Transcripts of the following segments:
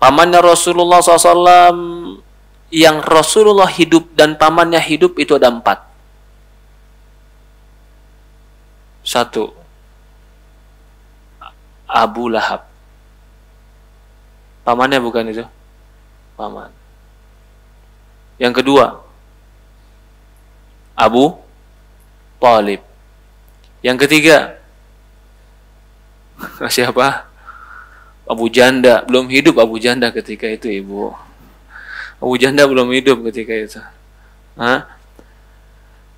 Pamannya Rasulullah SAW yang Rasulullah hidup dan pamannya hidup itu ada 4. 1. Abu Lahab. Pamannya bukan itu? Paman. Yang kedua, Abu Thalib. Yang ketiga, siapa? Abu Janda. Belum hidup Abu Janda ketika itu, Ibu. Abu Janda belum hidup ketika itu.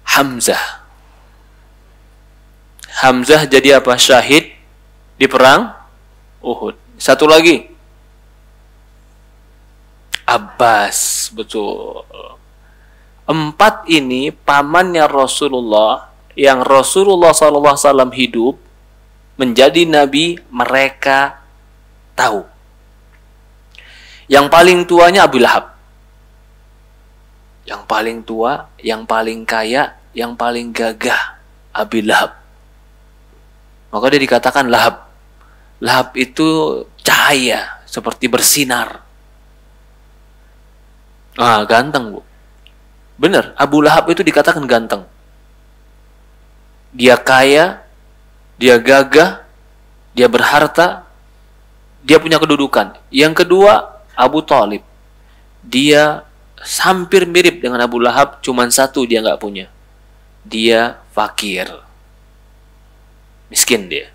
Hamzah. Hamzah jadi apa? Syahid di perang Uhud. Satu lagi, Abbas. Betul. 4 ini pamannya Rasulullah yang Rasulullah SAW hidup menjadi nabi, mereka tahu. Yang paling tuanya Abu Lahab. Yang paling tua, yang paling kaya, yang paling gagah, Abu Lahab. Maka dia dikatakan Lahab. Lahab itu cahaya, seperti bersinar. Ganteng, Bu. Benar, Abu Lahab itu dikatakan ganteng. Dia kaya, dia gagah, dia berharta, dia punya kedudukan. Yang kedua, Abu Thalib. Dia hampir mirip dengan Abu Lahab, cuman satu dia nggak punya. Dia fakir. Miskin dia.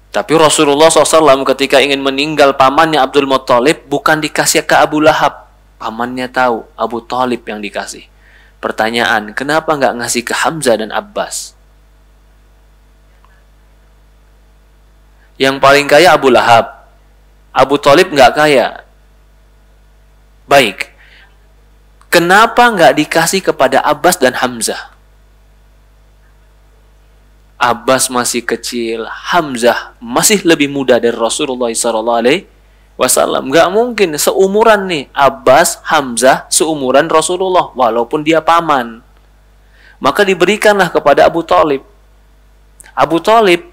Tapi Rasulullah SAW ketika ingin meninggal pamannya Abdul Muttalib bukan dikasih ke Abu Lahab. Pamannya tahu, Abu Thalib yang dikasih. Pertanyaan, kenapa nggak ngasih ke Hamzah dan Abbas? Yang paling kaya Abu Lahab. Abu Thalib nggak kaya. Baik. Kenapa nggak dikasih kepada Abbas dan Hamzah? Abbas masih kecil, Hamzah masih lebih muda dari Rasulullah SAW. Nggak mungkin seumuran nih. Abbas, Hamzah seumuran Rasulullah walaupun dia paman. Maka diberikanlah kepada Abu Thalib. Abu Thalib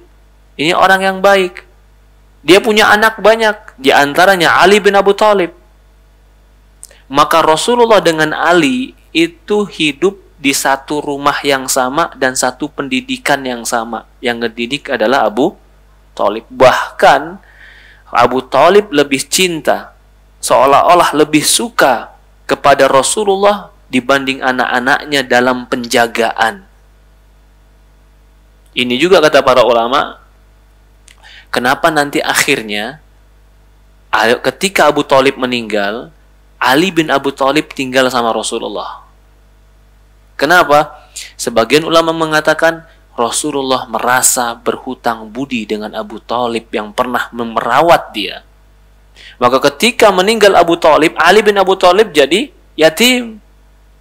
ini orang yang baik. Dia punya anak banyak, di antaranya Ali bin Abu Thalib. Maka Rasulullah dengan Ali itu hidup di satu rumah yang sama dan satu pendidikan yang sama. Yang ngedidik adalah Abu Thalib. Bahkan Abu Thalib lebih cinta, seolah-olah lebih suka kepada Rasulullah dibanding anak-anaknya dalam penjagaan. Ini juga kata para ulama, kenapa nanti akhirnya ketika Abu Thalib meninggal, Ali bin Abu Thalib tinggal sama Rasulullah. Kenapa? Sebagian ulama mengatakan Rasulullah merasa berhutang budi dengan Abu Thalib yang pernah merawat dia. Maka ketika meninggal Abu Thalib, Ali bin Abu Thalib jadi yatim.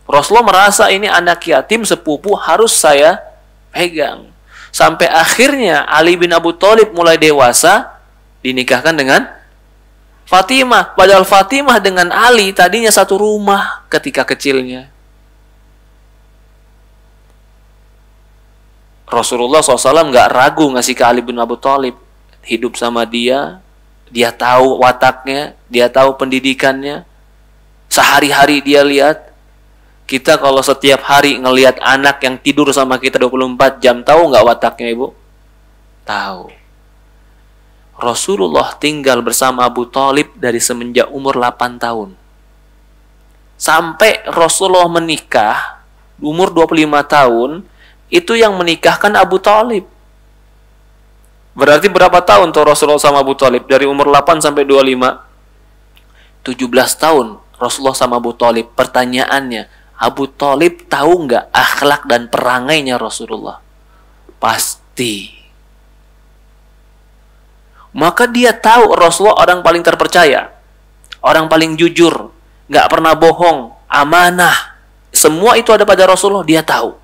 Rasulullah merasa ini anak yatim sepupu harus saya pegang. Sampai akhirnya Ali bin Abu Thalib mulai dewasa, dinikahkan dengan Fatimah. Padahal Fatimah dengan Ali tadinya satu rumah ketika kecilnya. Rasulullah SAW nggak ragu ngasih ke Ali bin Abu Thalib. Hidup sama dia, dia tahu wataknya, dia tahu pendidikannya. Sehari-hari dia lihat. Kita kalau setiap hari ngelihat anak yang tidur sama kita 24 jam, tahu nggak wataknya, Ibu? Tahu. Rasulullah tinggal bersama Abu Thalib dari semenjak umur 8 tahun. Sampai Rasulullah menikah, umur 25 tahun, itu yang menikahkan Abu Thalib. Berarti berapa tahun tuh Rasulullah sama Abu Thalib? Dari umur 8 sampai 25. 17 tahun Rasulullah sama Abu Thalib. Pertanyaannya, Abu Thalib tahu nggak akhlak dan perangainya Rasulullah? Pasti. Maka dia tahu Rasulullah orang paling terpercaya, orang paling jujur, nggak pernah bohong, amanah. Semua itu ada pada Rasulullah, dia tahu.